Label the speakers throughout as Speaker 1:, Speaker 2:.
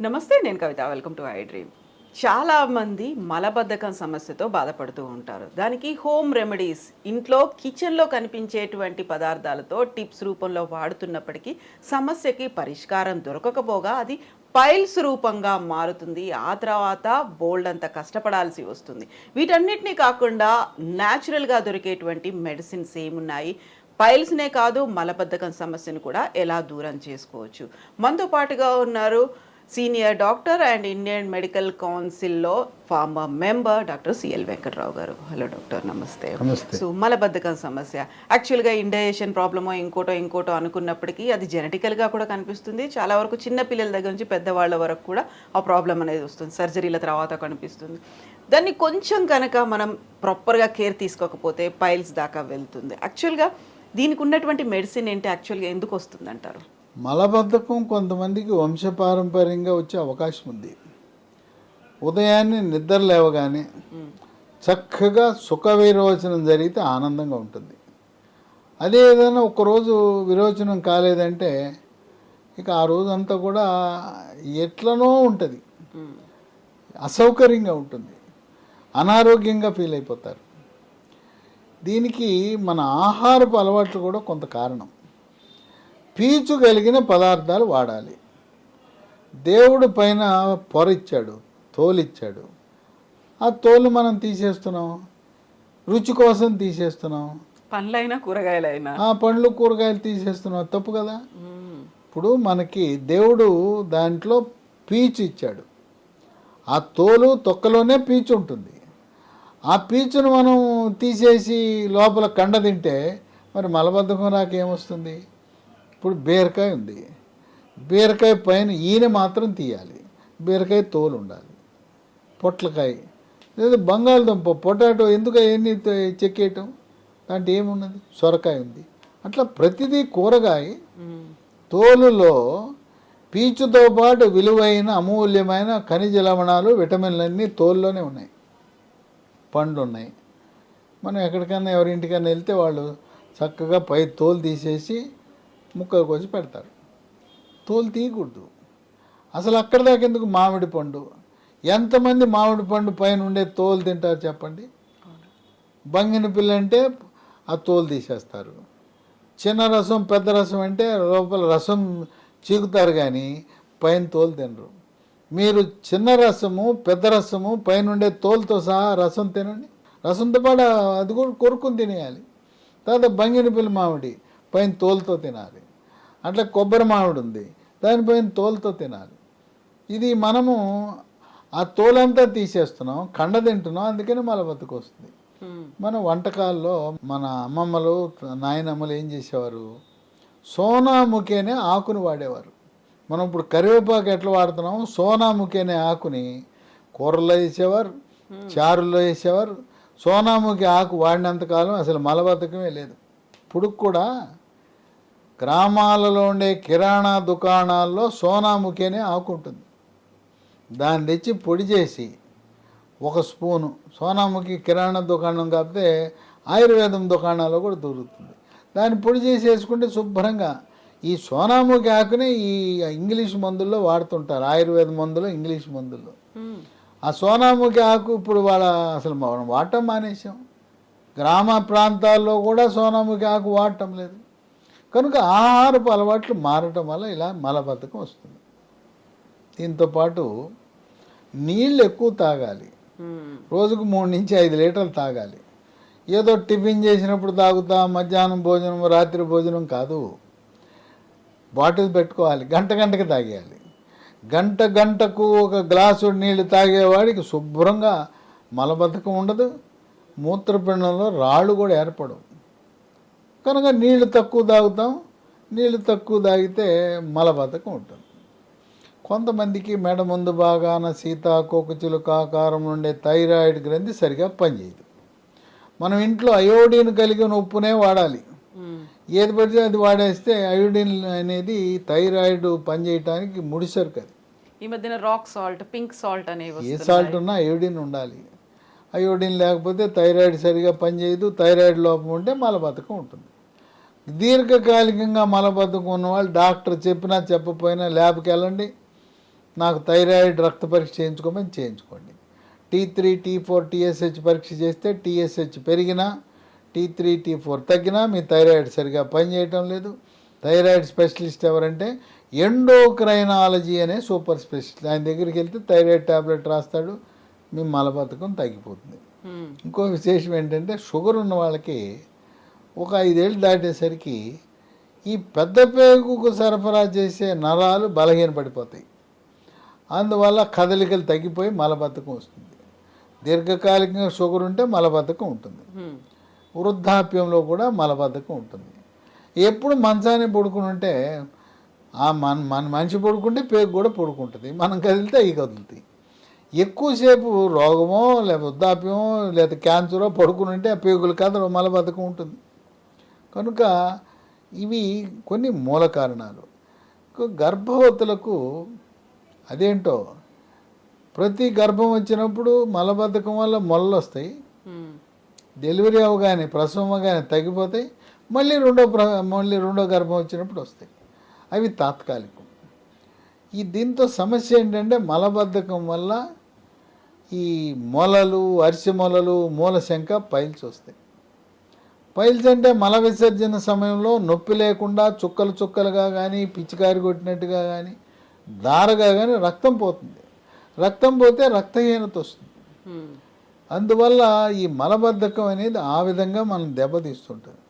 Speaker 1: నమస్తే, నేను Kavitha. Welcome to iDream. చాలా మంది మలబద్ధకం సమస్యతో బాధపడుతూ ఉంటారు. దానికి హోమ్ రెమెడీస్, ఇంట్లో కిచెన్లో కనిపించేటువంటి పదార్థాలతో టిప్స్ రూపంలో వాడుతున్నప్పటికీ సమస్యకి పరిష్కారం దొరకకపోగా అది పైల్స్ రూపంగా మారుతుంది. ఆ తర్వాత బోల్డ్ అంత కష్టపడాల్సి వస్తుంది. వీటన్నిటినీ కాకుండా న్యాచురల్గా దొరికేటువంటి మెడిసిన్స్ ఏమున్నాయి, పైల్స్నే కాదు మలబద్ధకం సమస్యను కూడా ఎలా దూరం చేసుకోవచ్చు. మనతో పాటుగా ఉన్నారు senior doctor and Indian medical కౌన్సిల్లో former member doctor CL Venkatrao garu. Hello doctor, నమస్తే.
Speaker 2: నమస్తే.
Speaker 1: సో మలబద్ధకం సమస్య యాక్చువల్గా ఇండైజెషన్ ప్రాబ్లమో ఇంకోటో అనుకున్నప్పటికీ అది జెనెటికల్గా కూడా కనిపిస్తుంది. చాలా వరకు చిన్న పిల్లల దగ్గర నుంచి పెద్దవాళ్ళ వరకు కూడా ఆ ప్రాబ్లం అనేది వస్తుంది. సర్జరీల తర్వాత కనిపిస్తుంది. దాన్ని కొంచెం కనుక మనం ప్రాపర్గా కేర్ తీసుకోకపోతే పైల్స్ దాకా వెళ్తుంది. యాక్చువల్గా దీనికి ఉన్నటువంటి మెడిసిన్ ఏంటి, యాక్చువల్గా ఎందుకు వస్తుంది అంటారు?
Speaker 2: మలబద్ధకం కొంతమందికి వంశపారంపర్యంగా వచ్చే అవకాశం ఉంది. ఉదయాన్నే నిద్ర లేవగానే చక్కగా సుఖ విరోచనం జరిగితే ఆనందంగా ఉంటుంది. అదే ఏదైనా ఒకరోజు విరోచనం కాలేదంటే ఇక ఆ రోజంతా కూడా ఎట్లనో ఉంటుంది, అసౌకర్యంగా ఉంటుంది, అనారోగ్యంగా ఫీల్ అయిపోతారు. దీనికి మన ఆహారపు అలవాట్లు కూడా కొంత కారణం. పీచు కలిగిన పదార్థాలు వాడాలి. దేవుడు పైన పొర ఇచ్చాడు, తోలిచ్చాడు. ఆ తోలు మనం తీసేస్తున్నాం, రుచి కోసం తీసేస్తున్నాం.
Speaker 1: పండ్లైనా కూరగాయలైనా
Speaker 2: ఆ పండ్లు కూరగాయలు తీసేస్తున్నాం, తప్పు కదా. ఇప్పుడు మనకి దేవుడు దాంట్లో పీచు ఇచ్చాడు. ఆ తోలు తొక్కలోనే పీచు ఉంటుంది. ఆ పీచును మనం తీసేసి లోపల కండ తింటే మరి మలబద్ధకం రాకేమొస్తుంది? ఇప్పుడు బీరకాయ ఉంది, బీరకాయ పైన ఈయన మాత్రం తీయాలి, బీరకాయ తోలు ఉండాలి. పొట్లకాయ లేదా బంగాళదుంప, పొటాటో ఎందుకు అవన్నీ చెక్కేయటం? దాంట్లో ఏమున్నది? సొరకాయ ఉంది. అట్లా ప్రతిదీ కూరగాయ తోలులో పీచుతో పాటు విలువైన అమూల్యమైన ఖనిజ లవణాలు, విటమిన్లన్నీ తోలులోనే ఉన్నాయి. పండ్లు ఉన్నాయి. మనం ఎక్కడికైనా ఎవరింటికైనా వెళ్తే వాళ్ళు చక్కగా పై తోలు తీసేసి ముక్కలు కోసి పెడతారు. తోలు తీయకూడదు. అసలు అక్కడ దాకా ఎందుకు? మామిడి పండు, ఎంతమంది మామిడి పండు పైన ఉండే తోలు తింటారు చెప్పండి? బంగిన పిల్ల అంటే ఆ తోలు తీసేస్తారు. చిన్న రసం పెద్ద రసం అంటే లోపల రసం చీకుతారు కానీ పైన తోలు తినరు. మీరు చిన్న రసము పెద్ద రసము పైన ఉండే తోలుతో సహా రసం తినండి. రసంతో పాటు అది కూడా కొరుకుని తినేయాలి. తర్వాత బంగిన పిల్ల మామిడి పైన తోలుతో తినాలి. అట్లా కొబ్బరి మామిడి ఉంది, దానిపైన తోలుతో తినాలి. ఇది మనము ఆ తోలంతా తీసేస్తున్నాం, కండ తింటున్నాం, అందుకని మలబద్ధకం వస్తుంది. మన వంటకాల్లో మన అమ్మమ్మలు నాయనమ్మలు ఏం చేసేవారు? సోనాముఖి అనే ఆకుని వాడేవారు. మనం ఇప్పుడు కరివేపాకు ఎట్లా వాడుతున్నాం, సోనాముఖి అనే ఆకుని కూరల్లో వేసేవారు, చారుల్లో వేసేవారు. సోనాముఖి ఆకు వాడినంతకాలం అసలు మలబద్ధకమే లేదు. ఇప్పుడు కూడా గ్రామాలలో ఉండే కిరాణా దుకాణాల్లో సోనాముఖి అనే ఆకు ఉంటుంది. దాన్ని తెచ్చి పొడి చేసి ఒక స్పూను, సోనాముఖి కిరాణా దుకాణం కాకపోతే ఆయుర్వేదం దుకాణాల్లో కూడా దొరుకుతుంది. దాన్ని పొడి చేసి వేసుకుంటే శుభ్రంగా. ఈ సోనాముఖి ఆకునే ఈ ఇంగ్లీష్ మందుల్లో వాడుతుంటారు, ఆయుర్వేద మందులు, ఇంగ్లీష్ మందుల్లో. ఆ సోనాముఖి ఆకు ఇప్పుడు అసలు మనం వాడటం మానేసాం. గ్రామ ప్రాంతాల్లో కూడా సోనాముఖి ఆకు వాడటం లేదు. కనుక ఆహారపు అలవాట్లు మారటం వల్ల ఇలా మలబద్ధకం వస్తుంది. దీంతోపాటు నీళ్ళు ఎక్కువ తాగాలి. రోజుకు 3 నుంచి 5 లీటర్లు తాగాలి. ఏదో టిఫిన్ చేసినప్పుడు తాగుతా, మధ్యాహ్నం భోజనం రాత్రి భోజనం కాదు. బాటిల్ పెట్టుకోవాలి, గంటకి తాగేయాలి. గంటకు ఒక గ్లాసు నీళ్లు తాగేవాడికి శుభ్రంగా మలబద్ధకం ఉండదు, మూత్రపిండంలో రాళ్ళు కూడా ఏర్పడవు. కనుక నీళ్లు తక్కువ తాగుతాం. నీళ్లు తక్కువ తాగితే మలబద్ధకం ఉంటుంది. కొంతమందికి మెడ ముందు భాగాన సీతాకోకచిలుక ఆకారం ఉండే థైరాయిడ్ గ్రంథి సరిగా పనిచేయదు. మనం ఇంట్లో అయోడిన్ కలిగిన ఉప్పునే వాడాలి. ఏది పడితే అది వాడేస్తే అయోడిన్ అనేది థైరాయిడ్ పనిచేయటానికి ముడిసరుకు. అది
Speaker 1: ఈ మధ్యన రాక్ సాల్ట్, పింక్ సాల్ట్ అనేవి,
Speaker 2: ఏ సాల్ట్ ఉన్నా అయోడిన్ ఉండాలి. అయోడిన్ లేకపోతే థైరాయిడ్ సరిగా పనిచేయదు. థైరాయిడ్ లోపం ఉంటే మలబద్ధకం ఉంటుంది. దీర్ఘకాలికంగా మలబద్ధకం ఉన్నవాళ్ళు డాక్టర్ చెప్పినా చెప్పపోయినా ల్యాబ్కి వెళ్ళండి, నాకు థైరాయిడ్ రక్త పరీక్ష చేయించుకోమని చేయించుకోండి. T3 T4 TSH పరీక్ష చేస్తే TSH పెరిగినా T3 T4 తగ్గినా మీ థైరాయిడ్ సరిగా పనిచేయటం లేదు. థైరాయిడ్ స్పెషలిస్ట్ ఎవరంటే ఎండోక్రైనాలజీ అనే సూపర్ స్పెషలిస్ట్. ఆయన దగ్గరికి వెళ్తే థైరాయిడ్ ట్యాబ్లెట్ రాస్తాడు, మీ మలబద్ధకం తగ్గిపోతుంది. ఇంకో విశేషం ఏంటంటే షుగర్ ఉన్న వాళ్ళకి ఒక 5 ఏళ్ళు దాటేసరికి ఈ పెద్ద పేగుకు సరఫరా చేసే నరాలు బలహీనపడిపోతాయి. అందువల్ల కదలికలు తగ్గిపోయి మలబద్ధకం వస్తుంది. దీర్ఘకాలికంగా షుగర్ ఉంటే మలబద్ధకం ఉంటుంది. వృద్ధాప్యంలో కూడా మలబద్ధకం ఉంటుంది. ఎప్పుడు మంచాన్ని పడుకుని ఉంటే మన మనిషి పడుకుంటే పేగు కూడా పడుకుంటుంది, మనం కదిలితే అవి కదులుతాయి. ఎక్కువసేపు రోగమో లేదా వృద్ధాప్యమో లేదా క్యాన్సరో పడుకుని ఉంటే ఆ పేగులు కదలవు, మలబద్ధకం ఉంటుంది. కనుక ఇవి కొన్ని మూల కారణాలు. గర్భవతులకు అదేంటో ప్రతి గర్భం వచ్చినప్పుడు మలబద్ధకం వల్ల మొలలు వస్తాయి. డెలివరీ అవగానే ప్రసవం అవగానే తగ్గిపోతాయి. మళ్ళీ రెండో గర్భం వచ్చినప్పుడు వస్తాయి. అవి తాత్కాలికం. దీంతో సమస్య ఏంటంటే మలబద్ధకం వల్ల ఈ మొలలు, అరిసె మొలలు, మూలశంక, పైల్స్ వస్తాయి. పైల్స్ అంటే మల విసర్జన సమయంలో నొప్పి లేకుండా చుక్కలు చుక్కలుగా కానీ పిచ్చికారి కొట్టినట్టుగా కానీ దారగా కానీ రక్తం పోతుంది. రక్తం పోతే రక్తహీనత వస్తుంది. అందువల్ల ఈ మలబద్ధకం అనేది ఆ విధంగా మనం దెబ్బతీస్తుంటుంది.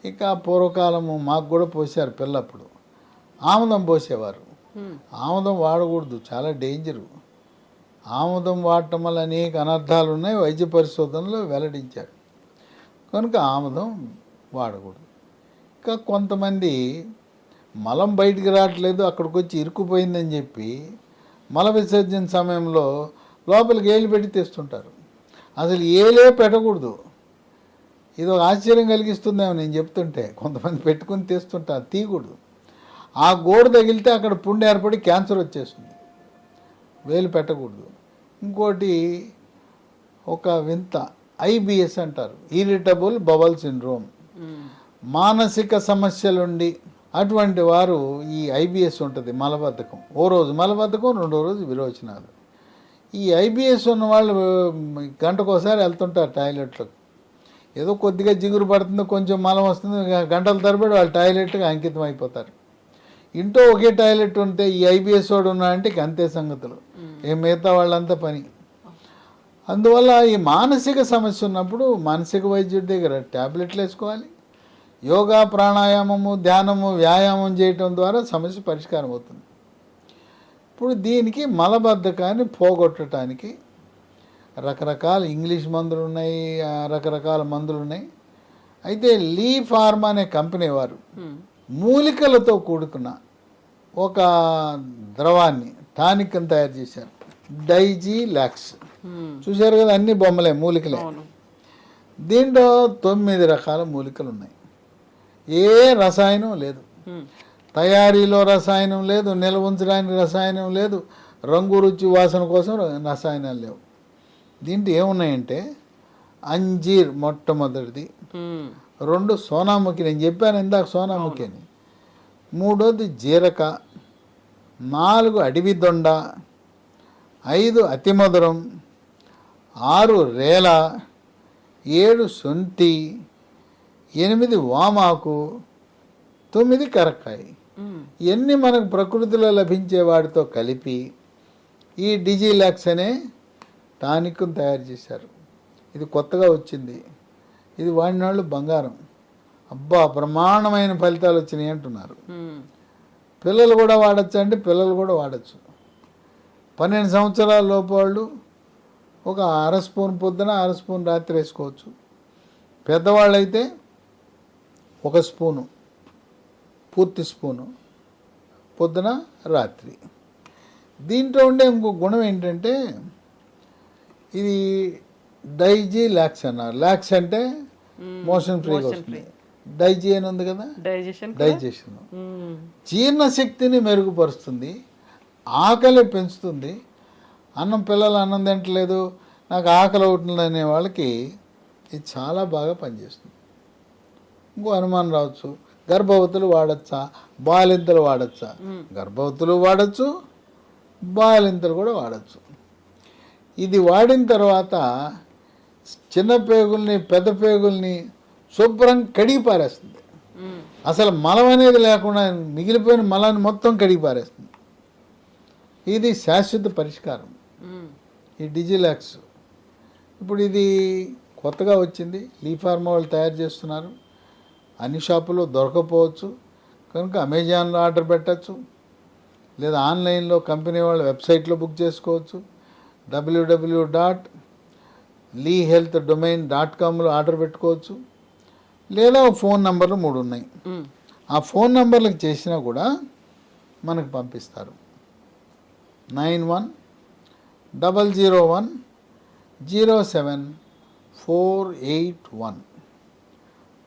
Speaker 2: ఇక పూర్వకాలము మాకు కూడా పోసారు పిల్లప్పుడు, ఆముదం పోసేవారు. ఆముదం వాడకూడదు, చాలా డేంజరు. ఆముదం వాడటం వల్ల అనేక అనర్థాలు ఉన్నాయి, వైద్య పరిశోధనలో వెల్లడించారు. కనుక ఆముదం వాడకూడదు. ఇంకా కొంతమంది మలం బయటికి రావట్లేదు, అక్కడికి వచ్చి ఇరుక్కుపోయిందని చెప్పి మల విసర్జన సమయంలో లోపలికి ఏళ్ళు పెట్టి తెస్తుంటారు. అసలు ఏలే పెట్టకూడదు. ఇది ఒక ఆశ్చర్యం కలిగిస్తుందేమో నేను చెప్తుంటే. కొంతమంది పెట్టుకుని తెస్తుంటారు, తీయకూడదు. ఆ గోడు తగిలితే అక్కడ పుండు ఏర్పడి క్యాన్సర్ వచ్చేస్తుంది. వేలు పెట్టకూడదు. ఇంకోటి ఒక వింత IBS అంటారు, ఇరిటబుల్ బవల్ సిండ్రోమ్. మానసిక సమస్యలుండి అటువంటి వారు ఈ IBS ఉంటుంది, మలబద్ధకం. ఓ రోజు మలబద్ధకం, రెండో రోజు విరోచనాలు. ఈ IBS ఉన్న వాళ్ళు గంటకోసారి వెళ్తుంటారు టాయిలెట్లకు. ఏదో కొద్దిగా జిగురు పడుతుంది, కొంచెం మలం వస్తుంది, గంటల తరబడి వాళ్ళు టాయిలెట్కి అంకితం అయిపోతారు. ఇంట్లో ఒకే టాయిలెట్ ఉంటే ఈ IBS వాడు ఉన్నాడంటే ఇక అంతే సంగతులు, మిగతా వాళ్ళంతా పని. అందువల్ల ఈ మానసిక సమస్య ఉన్నప్పుడు మానసిక వైద్యుడి దగ్గర ట్యాబ్లెట్లు వేసుకోవాలి. యోగా, ప్రాణాయామము, ధ్యానము, వ్యాయామం చేయటం ద్వారా సమస్య పరిష్కారం అవుతుంది. ఇప్పుడు దీనికి మలబద్ధకాన్ని పోగొట్టడానికి రకరకాల ఇంగ్లీష్ మందులు ఉన్నాయి, రకరకాల మందులు ఉన్నాయి. అయితే లీ ఫార్మా అనే కంపెనీ వారు మూలికలతో కూడుకున్న ఒక ద్రవాన్ని, టానిక్ అని తయారు చేశారు, డైజీలాక్స్. చూశారు కదా, అన్ని బొమ్మలే, మూలికలే. దీంట్లో 9 రకాల మూలికలు ఉన్నాయి. ఏ రసాయనం లేదు, తయారీలో రసాయనం లేదు, నిల్వ ఉంచడానికి రసాయనం లేదు, రంగు, రుచి, వాసన కోసం రసాయనాలు లేవు. దీంట్లో ఏమున్నాయంటే అంజీర్ మొట్టమొదటిది, 2 సోనాముఖి, నేను చెప్పాను ఇందాక సోనాముఖి అని, 3వది జీరక, 4 అడవి దొండ, 5 అతిమధురం, 6 రేల, 7 శొంఠి, 8 వామాకు, 9 కరక్కాయ. ఇవన్నీ మనకు ప్రకృతిలో లభించే వాటితో కలిపి ఈ డిజిలాక్స్ అనే టానిక్ను తయారు చేశారు. ఇది కొత్తగా వచ్చింది. ఇది వాడిన వాళ్ళు బంగారం. అబ్బా, బ్రహ్మాండమైన ఫలితాలు వచ్చినాయి అంటున్నారు. పిల్లలు కూడా వాడచ్చు అంటే పిల్లలు కూడా వాడచ్చు. 12 సంవత్సరాల లోపు వాళ్ళు ఒక 1/2 స్పూన్ పొద్దున, 1/2 స్పూన్ రాత్రి వేసుకోవచ్చు. పెద్దవాళ్ళు అయితే 1 స్పూను, పూర్తి స్పూను పొద్దున, రాత్రి. దీంట్లో ఉండే ఇంకో గుణం ఏంటంటే ఇది డైజీలాక్స్ అన్నారు. లాక్స్ అంటే మోషన్ ఫ్రీగా వస్తుంది. డైజీ అని ఉంది కదా, డైజెషన్, జీర్ణశక్తిని మెరుగుపరుస్తుంది, ఆకలి పెంచుతుంది. పిల్లలు అన్నం తింటలేదు, నాకు ఆకలి అవుతుంది అనే వాళ్ళకి ఇది చాలా బాగా పనిచేస్తుంది. ఇంకో అనుమానం రావచ్చు, గర్భవతులు వాడచ్చా, బాలింతలు వాడచ్చా? గర్భవతులు వాడచ్చు, బాలింతలు కూడా వాడచ్చు. ఇది వాడిన తర్వాత చిన్న పేగుల్ని పెద్ద పేగుల్ని శుభ్రంగా కడిగి పారేస్తుంది. అసలు మలం అనేది లేకుండా మిగిలిపోయిన మలాన్ని మొత్తం కడిగి పారేస్తుంది. ఇది శాశ్వత పరిష్కారం ఈ డిజిలాక్స్. ఇప్పుడు ఇది కొత్తగా వచ్చింది, లీ ఫార్మా వాళ్ళు తయారు చేస్తున్నారు. అన్ని షాపుల్లో దొరకపోవచ్చు కనుక అమెజాన్లో ఆర్డర్ పెట్టచ్చు, లేదా ఆన్లైన్లో కంపెనీ వాళ్ళ వెబ్సైట్లో బుక్ చేసుకోవచ్చు. www.leehealthdomain.comలో ఆర్డర్ పెట్టుకోవచ్చు, లేదా ఫోన్ నంబర్లు 3 ఉన్నాయి. ఆ ఫోన్ నంబర్లకు చేసినా కూడా మనకు పంపిస్తారు. 9100107481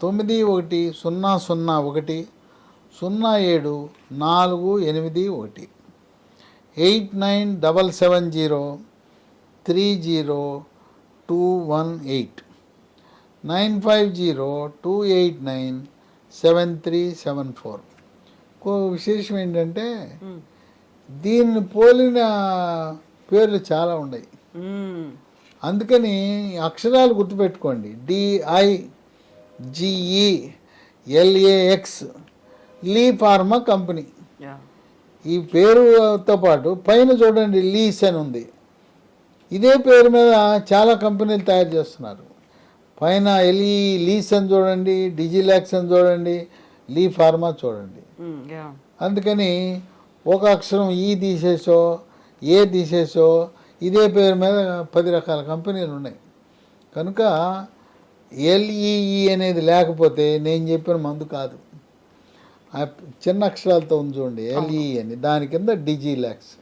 Speaker 2: 9100107481 8977030218 950289737. విశేషం ఏంటంటే దీన్ని పోలిన పేర్లు చాలా ఉన్నాయి. అందుకని అక్షరాలు గుర్తుపెట్టుకోండి. DIGELAX లీ ఫార్మా కంపెనీ. ఈ పేరుతో పాటు పైన చూడండి లీస్ అని ఉంది. ఇదే పేరు మీద చాలా కంపెనీలు తయారు చేస్తున్నారు. పైన లీస్ అని చూడండి, డిజిలాక్స్ అని చూడండి, లీ ఫార్మా చూడండి. అందుకని ఒక అక్షరం ఈ తీసేసో ఏ తీసేసో ఇదే పేరు మీద 10 రకాల కంపెనీలు ఉన్నాయి. కనుక LEE అనేది లేకపోతే నేను చెప్పిన మందు కాదు. ఆ చిన్న అక్షరాలతో ఉంది చూడండి LEE అని, దాని కింద డిజిలాక్స్.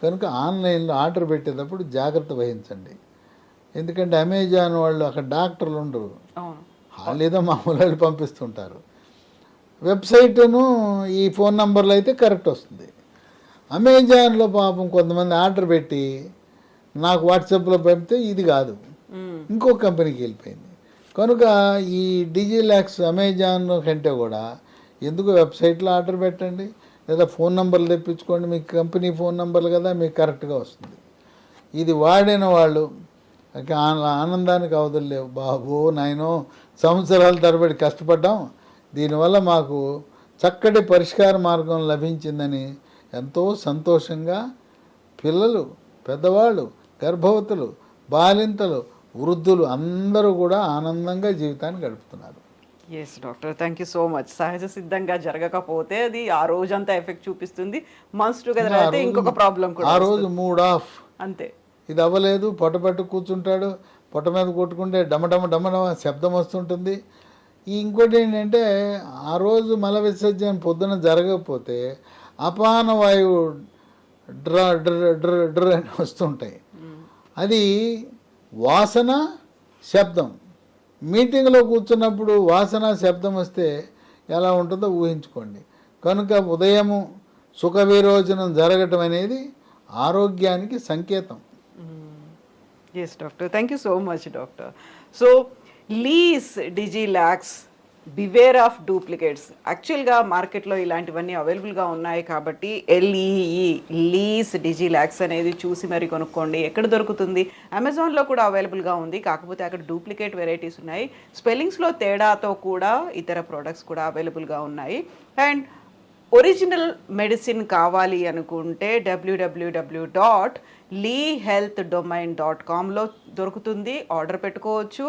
Speaker 2: కనుక ఆన్లైన్లో ఆర్డర్ పెట్టేటప్పుడు జాగ్రత్త వహించండి. ఎందుకంటే అమెజాన్ వాళ్ళు అక్కడ డాక్టర్లు ఉండరు, వాళ్ళు ఏదో మామూలు వాళ్ళు పంపిస్తుంటారు. వెబ్సైటును ఈ ఫోన్ నంబర్లో అయితే కరెక్ట్ వస్తుంది. అమెజాన్లో పాపం కొంతమంది ఆర్డర్ పెట్టి నాకు వాట్సాప్లో పంపితే ఇది కాదు, ఇంకో కంపెనీకి వెళ్ళిపోయింది. కనుక ఈ డిజిలాక్స్ అమెజాన్ కంటే కూడా ఎందుకు వెబ్సైట్లో ఆర్డర్ పెట్టండి, లేదా ఫోన్ నంబర్లు తెప్పించుకోండి. మీకు కంపెనీ ఫోన్ నంబర్లు కదా, మీకు కరెక్ట్గా వస్తుంది. ఇది వాడిన వాళ్ళు ఆనందానికి అవధులు లేవు. బాబు నాయనో, సంవత్సరాల తరబడి కష్టపడ్డాం, దీనివల్ల మాకు చక్కటి పరిష్కార మార్గం లభించిందని ఎంతో సంతోషంగా పిల్లలు, పెద్దవాళ్ళు, గర్భవతులు, బాలింతలు, వృద్ధులు అందరూ కూడా ఆనందంగా జీవితాన్ని గడుపుతున్నారు.
Speaker 1: Yes doctor, thank you so much. సహజ సిద్ధంగా జరగకపోతే అది ఆ రోజంతా ఎఫెక్ట్ చూపిస్తుంది. మంత్స్ టుగెదర్ అయితే ఇంకొక ప్రాబ్లం కూడా,
Speaker 2: ఆ రోజు మూడ్ ఆఫ్
Speaker 1: అంతే.
Speaker 2: ఇది అవ్వలేదు, పొట్టపట్టు కూర్చుంటాడు, పొట్ట మీద కొట్టుకుంటే డమడమ డమడమ శబ్దం వస్తుంటుంది. ఇంకోటి ఏంటంటే ఆ రోజు మల విసర్జన పొద్దున జరగకపోతే అపాన వాయువు డ్ర డ్ర డ్ర డ్ర అని వస్తుంటాయి. అది వాసన శబ్దం. మీటింగ్లో కూర్చున్నప్పుడు వాసన శబ్దం వస్తే ఎలా ఉంటుందో ఊహించుకోండి. కనుక ఉదయము సుఖ విరోచనం జరగటం అనేది ఆరోగ్యానికి సంకేతం.
Speaker 1: Yes doctor, thank you so much doctor. So లీస్ డిజిలాక్స్, బివేర్ ఆఫ్ డూప్లికేట్స్. యాక్చువల్గా మార్కెట్లో ఇలాంటివన్నీ అవైలబుల్గా ఉన్నాయి కాబట్టి LEE లీస్ డిజిలాక్స్ అనేది చూసి మరి కొనుక్కోండి. ఎక్కడ దొరుకుతుంది? అమెజాన్లో కూడా అవైలబుల్గా ఉంది, కాకపోతే అక్కడ డూప్లికేట్ వెరైటీస్ ఉన్నాయి. స్పెల్లింగ్స్లో తేడాతో కూడా ఇతర ప్రోడక్ట్స్ కూడా అవైలబుల్గా ఉన్నాయి. అండ్ ఒరిజినల్ మెడిసిన్ కావాలి అనుకుంటే www.leehealthdomain.comలో దొరుకుతుంది, ఆర్డర్ పెట్టుకోవచ్చు.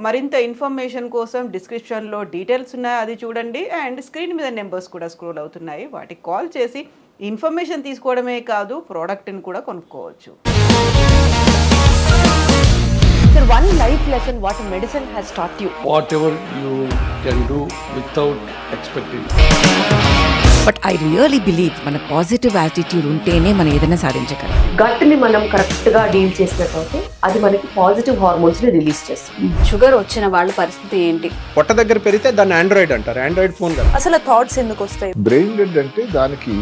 Speaker 1: మరింత ఇన్ఫర్మేషన్ కోసం డిస్క్రిప్షన్లో డీటెయిల్స్ ఉన్నాయి, అది చూడండి. అండ్ స్క్రీన్ మీద నెంబర్స్ కూడా స్క్రోల్ అవుతున్నాయి, వాటికి కాల్ చేసి ఇన్ఫర్మేషన్ తీసుకోవడమే కాదు, ప్రోడక్ట్ని కూడా కొనుక్కోవచ్చు.
Speaker 3: Sir, one life lesson what medicine has taught you.
Speaker 4: Whatever you can do without expecting.
Speaker 5: But I really believe మన పాజిటివ్ యాటిట్యూడ్ ఉంటేనే మనం ఏదైనా సాధించగలం.
Speaker 3: గట్ని మనం కరెక్ట్ గా డీల్ చేసినట్లయితే అది మనకి పాజిటివ్ హార్మోన్స్ ని రిలీజ్ చేస్తుంది.
Speaker 6: షుగర్ వచ్చిన వాళ్ళ పరిస్థితి ఏంటి?
Speaker 7: పొట్ట దగ్గర పెరిగితే దాన్ని ఆండ్రాయిడ్ అంటారు, ఆండ్రాయిడ్ ఫోన్ కదా.
Speaker 6: అసలు థాట్స్ ఎందుకు వస్తాయి?
Speaker 8: బ్రెయిన్ డెడ్ అంటే దానికి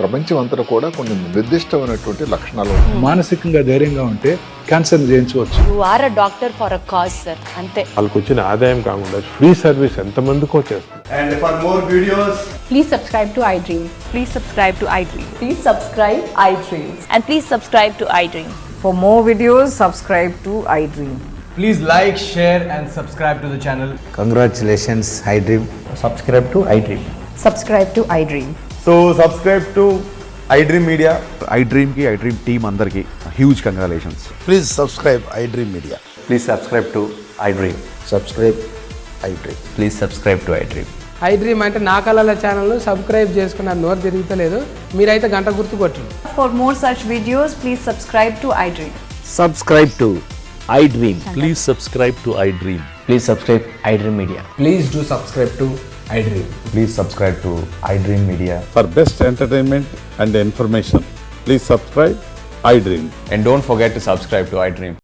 Speaker 8: ప్రపంచం అంతా కూడా కొన్ని నిర్దిష్టమైనటువంటి లక్షణాలు.
Speaker 9: మానసికంగా ధైర్యంగా ఉంటే క్యాన్సర్ జయించవచ్చు.
Speaker 6: You are a doctor for a cause sir, అంతే.
Speaker 10: వాళ్ళకి వచ్చిన ఆదాయం కాకుండా ఫ్రీ సర్వీస్ ఎంతమందికో చేస్తుంది.
Speaker 7: And for more videos
Speaker 6: Please subscribe to iDream. Please subscribe to iDream.
Speaker 3: Please subscribe iDream.
Speaker 6: And please subscribe to iDream.
Speaker 5: For more videos, subscribe to iDream.
Speaker 7: Please like, share and subscribe to the channel.
Speaker 10: Congratulations, iDream. Subscribe to iDream.
Speaker 5: Subscribe to iDream.
Speaker 10: So subscribe to iDream Media.
Speaker 9: iDream కి iDream team అందరికి huge congratulations.
Speaker 10: Please subscribe iDream Media. Please subscribe to iDream. Subscribe iDream. Please subscribe to iDream.
Speaker 7: iDream అంటే నా కళల channel subscribe చేసుకున్న నోరు తిరుగుతలేదు. మీరైతే గంట గుర్తు కొట్టండి.
Speaker 6: For more such videos, please subscribe to iDream.
Speaker 10: Subscribe to iDream.
Speaker 4: Please subscribe to iDream.
Speaker 10: Please subscribe iDream Media.
Speaker 7: Please do subscribe to iDream.
Speaker 10: Please subscribe to iDream Media.
Speaker 9: For best entertainment and information please subscribe iDream.
Speaker 10: And don't forget to subscribe to iDream.